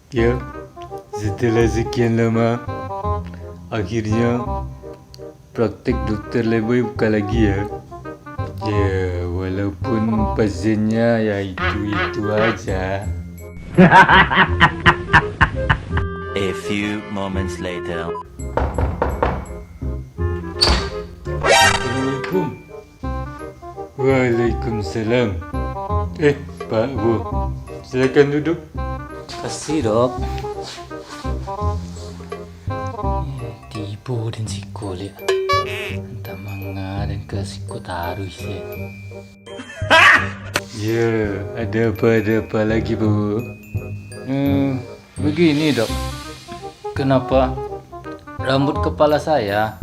Ya, setelah sekian lama, akhirnya praktek dokter Leboy buka lagi ya. Ya, walaupun pasiennya ya itu aja. A few moments later. Assalamualaikum. Waalaikumsalam. Pak Bu, silakan duduk. Kasih dok. Tipu dan sikul ya. Entah manga dan ke sikut harus ya. Ya, ada apa lagi Bu? Begini dok. Kenapa rambut kepala saya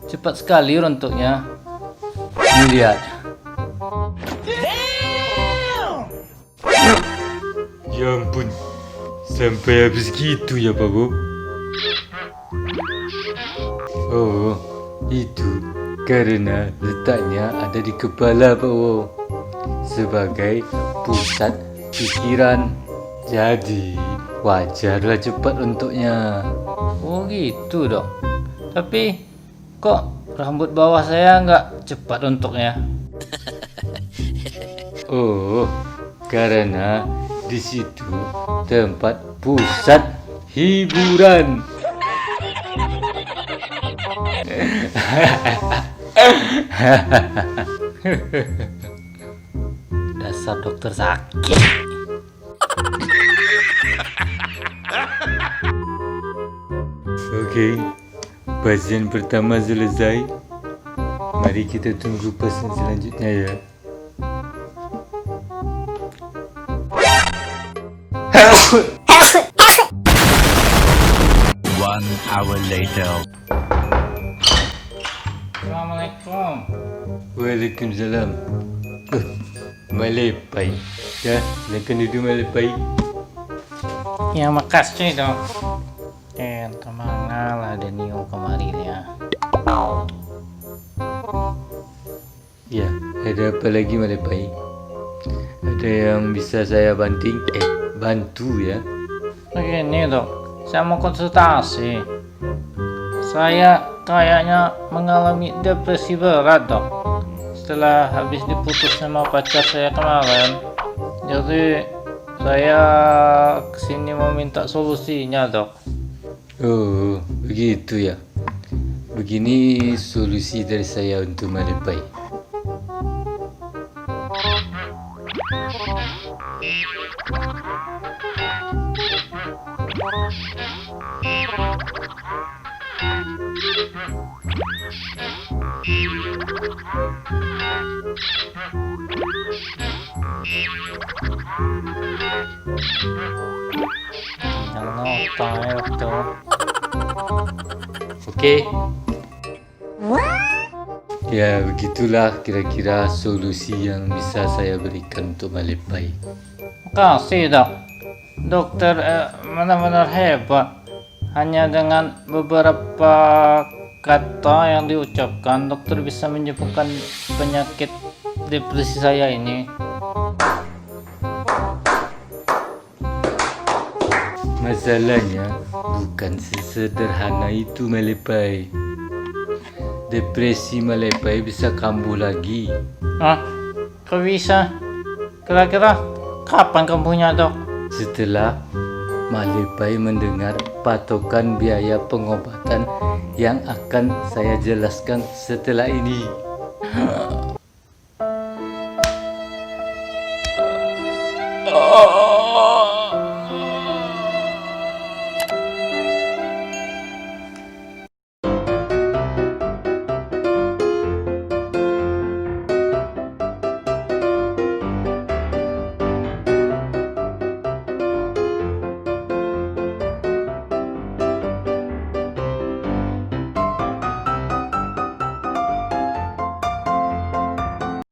cepat sekali rontoknya? Ini lihat. Ya ampun, sampai habis gitu ya Pak Bu? Oh, itu karena letaknya ada di kepala Pak Bu, sebagai pusat pikiran. Jadi wajarlah cepat untuknya. Oh gitu dok. Tapi kok rambut bawah saya nggak cepat rontoknya? Oh, karena di situ tempat pusat hiburan. Dasar dokter sakit. Oke, pasien pertama selesai. Mari kita tunggu pasien selanjutnya ya. 1 hour later. Assalamualaikum. Waalaikumsalam. Malepai. Ya, silakan duduk Malepai. Ya makasih dok. Temangal ada Nio kemarin ya. Ya, ada apa lagi Malepai? Ada yang bisa saya bantu ya? Begini dok, saya mau konsultasi. Saya kayaknya mengalami depresi berat dok. Setelah habis diputus sama pacar saya kemarin. Jadi saya kesini mau minta solusinya dok. Oh, begitu ya. Begini solusi dari saya untuk Malepai. Jangan notong ya dokter. Oke. Ya, begitulah kira-kira solusi yang bisa saya berikan untuk Malepai. Makasih dok. Dokter benar-benar hebat. Hanya dengan beberapa kata yang diucapkan, dokter bisa menyembuhkan penyakit depresi saya ini. Masalahnya bukan sesederhana itu Malepai. Depresi Malepai bisa kambuh lagi. Ah, kok bisa? Kira-kira kapan kambuhnya dok? Setelah Malepai mendengar patokan biaya pengobatan yang akan saya jelaskan setelah ini.